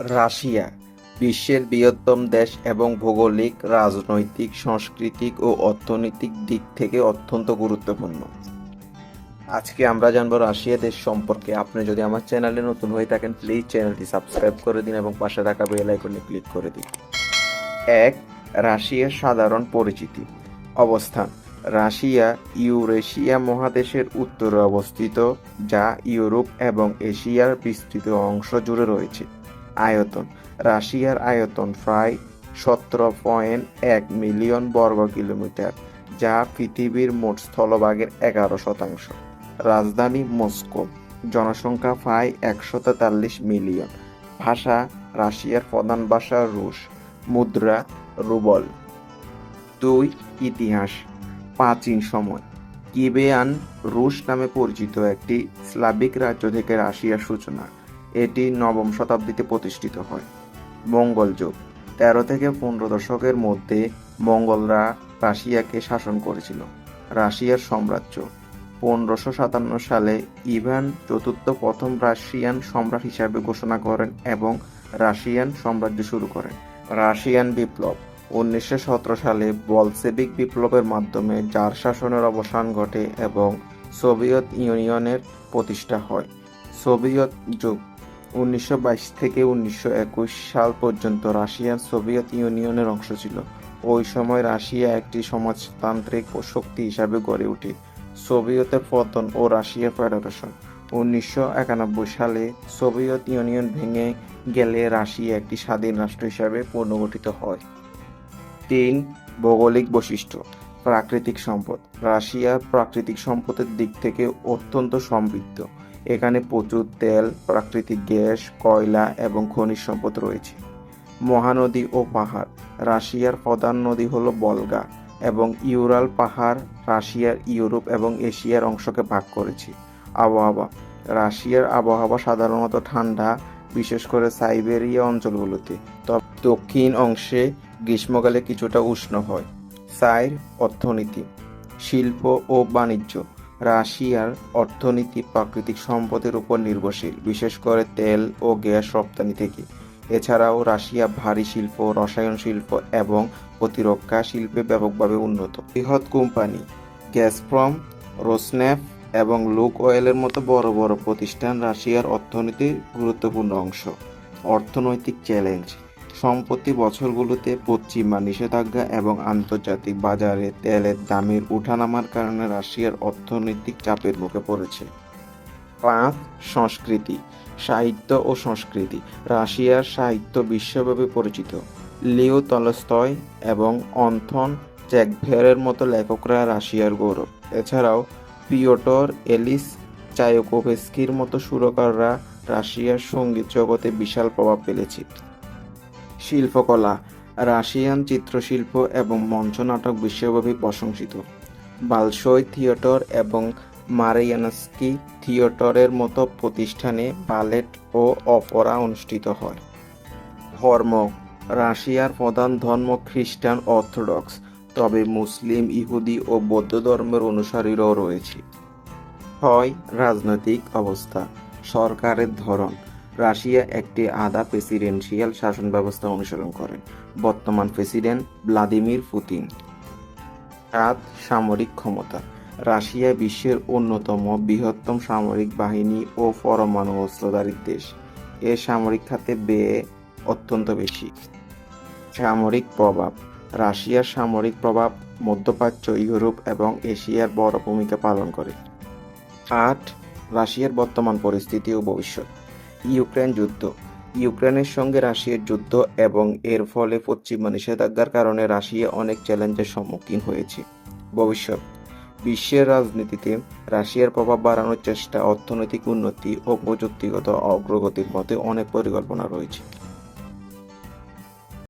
Russia বিশ্বের বৃহত্তম দেশ এবং ভৌগোলিক, রাজনৈতিক, সাংস্কৃতিক ও অর্থনৈতিক দিক থেকে অত্যন্ত গুরুত্বপূর্ণ। আজকে আমরা জানবো রাশিয়া দেশ সম্পর্কে। আপনি যদি আমার চ্যানেলে নতুন হয়ে থাকেন, প্লিজ চ্যানেলটি সাবস্ক্রাইব করে দিন এবং পাশে থাকা বেল আইকনে ক্লিক করে দিন। ১. রাশিয়ার সাধারণ পরিচিতি। অবস্থান: রাশিয়া ইউরেশিয়া মহাদেশের উত্তরে অবস্থিত, যা ইউরোপ এবং এশিয়ার বিস্তৃত অংশ জুড়ে রয়েছে। আয়তন: রাশিয়ার আয়তন প্রায় 17.1 মিলিয়ন বর্গ কিলোমিটার, যা পৃথিবীর মোট স্থলভাগের 11%। রাজধানী মস্কো। জনসংখ্যা প্রায় 143 মিলিয়ন। ভাষা: রাশিয়ার প্রধান ভাষা রুশ। মুদ্রা: রুবল। ২. ইতিহাস: প্রাচীন সময়। কিবেয়ান রুশ নামে পরিচিত একটি স্লাভিক রাজ্য থেকে রাশিয়ার সূচনা। এটি নবম শতাব্দীতে প্রতিষ্ঠিত হয়। মঙ্গল যুগ: ১৩ থেকে ১৫ দশকের মধ্যে মঙ্গলরা রাশিয়াকে শাসন করেছিল। রাশিয়ার সাম্রাজ্য: ১৫৫৭ সালে ইভান চতুর্থ প্রথম রাশিয়ান সম্রাট হিসাবে ঘোষণা করেন এবং রাশিয়ান সাম্রাজ্য শুরু করেন। রাশিয়ান বিপ্লব: ১৯১৭ সালে বলশেভিক বিপ্লবের মাধ্যমে জার শাসনের অবসান ঘটে এবং সোভিয়েত ইউনিয়নের প্রতিষ্ঠা হয়। সোভিয়েত যুগ: ১৯২২ থেকে ১৯২১ সাল পর্যন্ত রাশিয়া সোভিয়েত ইউনিয়নের অংশ ছিল। ওই সময় রাশিয়া একটি সমাজতান্ত্রিক শক্তি হিসাবে গড়ে ওঠে। সোভিয়েতের পতন ও রাশিয়া ফেডারেশন: ১৯৯১ সালে সোভিয়েত ইউনিয়ন ভেঙে গেলে রাশিয়া একটি স্বাধীন রাষ্ট্র হিসাবে পুনর্গঠিত হয়। ৩. ভৌগোলিক বৈশিষ্ট্য। প্রাকৃতিক সম্পদ: রাশিয়া প্রাকৃতিক সম্পদের দিক থেকে অত্যন্ত সমৃদ্ধ। এখানে প্রচুর তেল, প্রাকৃতিক গ্যাস, কয়লা এবং খনিজ সম্পদ রয়েছে। মহানদী ও পাহাড়: রাশিয়ার প্রধান নদী হল ভলগা এবং ইউরাল পাহাড় রাশিয়ার ইউরোপ এবং এশিয়ার অংশকে ভাগ করেছে। আবহাওয়া: রাশিয়ার আবহাওয়া সাধারণত ঠান্ডা, বিশেষ করে সাইবেরিয়া অঞ্চলগুলোতে, তবে দক্ষিণ অংশে গ্রীষ্মকালে কিছুটা উষ্ণ হয়। ৪. অর্থনীতি, শিল্প ও বাণিজ্য: রাশিয়ার অর্থনীতি প্রাকৃতিক সম্পদের উপর নির্ভরশীল, বিশেষ করে তেল ও গ্যাস রপ্তানি থেকে। এছাড়াও রাশিয়া ভারী শিল্প, রসায়ন শিল্প এবং প্রতিরক্ষা শিল্পে ব্যাপকভাবে উন্নত। বৃহৎ কোম্পানি: গ্যাজপ্রম, রোসনেফট এবং লুক অয়েলের মতো বড় বড় প্রতিষ্ঠান রাশিয়ার অর্থনীতির গুরুত্বপূর্ণ অংশ। অর্থনৈতিক চ্যালেঞ্জ: সম্প্রতি বছরগুলোতে পশ্চিমা নিষেধাজ্ঞা এবং আন্তর্জাতিক বাজারে তেলের দামের ওঠানামার কারণে রাশিয়ার অর্থনৈতিক চাপের মুখে পড়েছে। ৫. সংস্কৃতি, সাহিত্য ও সংস্কৃতি: রাশিয়ার সাহিত্য বিশ্বব্যাপী পরিচিত। লিও তলস্তয় এবং অন্থন চেখভের মতো লেখকরা রাশিয়ার গৌরব। এছাড়াও পিওটর এলিস চায়োকোভস্কির মতো সুরকাররা রাশিয়ার সঙ্গীত জগতে বিশাল প্রভাব ফেলেছে। শিল্পকলা: রাশিয়ান চিত্রশিল্প এবং মঞ্চনাটক বিশ্বব্যাপী প্রশংসিত। বালশয় থিয়েটার এবং মারিয়ানস্কি থিয়েটারের মতো প্রতিষ্ঠানে ব্যালেট ও অপেরা অনুষ্ঠিত হয়। ধর্ম: রাশিয়ার প্রধান ধর্ম খ্রিস্টান অর্থোডক্স, তবে মুসলিম, ইহুদি ও বৌদ্ধ ধর্মের অনুসারীরাও রয়েছে। ৬. রাজনৈতিক অবস্থা, সরকারের ধরন: রাশিয়া একটি আধা প্রেসিডেন্সিয়াল শাসন ব্যবস্থা অনুসরণ করে। বর্তমান প্রেসিডেন্ট ভ্লাদিমির পুতিন। ৭. সামরিক ক্ষমতা: রাশিয়া বিশ্বের অন্যতম বৃহত্তম সামরিক বাহিনী ও পরমাণু অস্ত্রধারী দেশ। এর সামরিক খাতে ব্যয় অত্যন্ত বেশি। সামরিক প্রভাব: রাশিয়ার সামরিক প্রভাব মধ্যপ্রাচ্য, ইউরোপ এবং এশিয়ার বড় ভূমিকা পালন করে। ৮. রাশিয়ার বর্তমান পরিস্থিতি ও ভবিষ্যৎ। ইউক্রেন যুদ্ধ: ইউক্রেনের সঙ্গে রাশিয়ার যুদ্ধ এবং এর ফলে পশ্চিমা নিষেধাজ্ঞার কারণে রাশিয়া অনেক চ্যালেঞ্জের সম্মুখীন হয়েছে। ভবিষ্যৎ: বিশ্বের রাজনীতিতে রাশিয়ার প্রভাব বাড়ানোর চেষ্টা, অর্থনৈতিক উন্নতি ও প্রযুক্তিগত অগ্রগতির মধ্যে অনেক পরিকল্পনা রয়েছে।